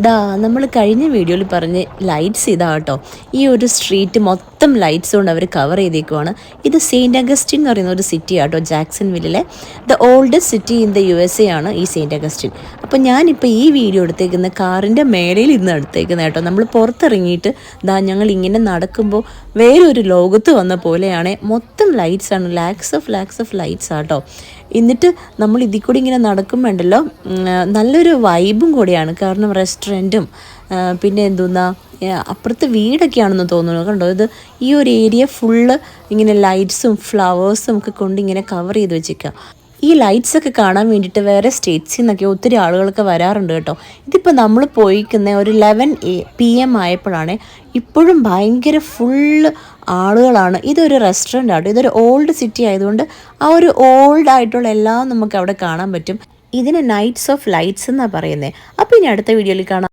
ദാ നമ്മൾ കഴിഞ്ഞ വീഡിയോയിൽ പറഞ്ഞ് ലൈറ്റ്സ് ഇതാ കേട്ടോ. ഈ ഒരു സ്ട്രീറ്റ് മൊത്തം ലൈറ്റ്സ് കൊണ്ട് അവർ കവർ ചെയ്തേക്കുവാണ്. ഇത് സെയിൻറ്റ് അഗസ്റ്റിൻ എന്ന് പറയുന്ന ഒരു സിറ്റി ആട്ടോ, ജാക്സൺ വില്ലിലെ the oldest city in the USA ആണ് ഈ സെയിൻറ്റ് അഗസ്റ്റിൻ. അപ്പോൾ ഞാനിപ്പോൾ ഈ വീഡിയോ എടുത്തേക്കുന്ന കാറിൻ്റെ മേളയിൽ ഇന്ന് എടുത്തേക്കുന്നത് കേട്ടോ. നമ്മൾ പുറത്തിറങ്ങിയിട്ട് ദാ ഞങ്ങൾ ഇങ്ങനെ നടക്കുമ്പോൾ വേറൊരു ലോകത്ത് വന്ന പോലെയാണ്. മൊത്തം ലൈറ്റ്സ് ആണ്, ലാക്സ് ഓഫ് ലൈറ്റ്സ് ആട്ടോ. എന്നിട്ട് നമ്മൾ ഇതിൽ കൂടി ഇങ്ങനെ നടക്കുമ്പോണ്ടല്ലോ നല്ലൊരു വൈബും കൂടിയാണ്. കാരണം റെസ്റ്റോറൻറ്റും പിന്നെ എന്തോന്നാ അപ്പുറത്ത് വീടൊക്കെയാണെന്ന് തോന്നുന്നു. കണ്ടോ, ഇത് ഈ ഒരു ഏരിയ ഫുള്ള് ഇങ്ങനെ ലൈറ്റ്സും ഫ്ലവേഴ്സും ഒക്കെ കൊണ്ട് ഇങ്ങനെ കവർ ചെയ്ത് വെച്ചേക്കുക. ഈ ലൈറ്റ്സ് ഒക്കെ കാണാൻ വേണ്ടിയിട്ട് വേറെ സ്റ്റേറ്റ്സിൽ നിന്നൊക്കെ ഒത്തിരി ആളുകളൊക്കെ വരാറുണ്ട് കേട്ടോ. ഇതിപ്പോൾ നമ്മൾ പോയിക്കുന്ന ഒരു 11 PM ആയപ്പോഴാണ്. ഇപ്പോഴും ഭയങ്കര ഫുള്ള് ആളുകളാണ്. ഇതൊരു റെസ്റ്റോറൻ്റ് ആട്ടോ. ഇതൊരു ഓൾഡ് സിറ്റി ആയതുകൊണ്ട് ആ ഒരു ഓൾഡ് ആയിട്ടുള്ള എല്ലാം നമുക്ക് അവിടെ കാണാൻ പറ്റും. ഇതിന് നൈറ്റ്സ് ഓഫ് ലൈറ്റ്സ് എന്നാണ് പറയുന്നത്. അപ്പോൾ ഇനി അടുത്ത വീഡിയോയിൽ കാണാം.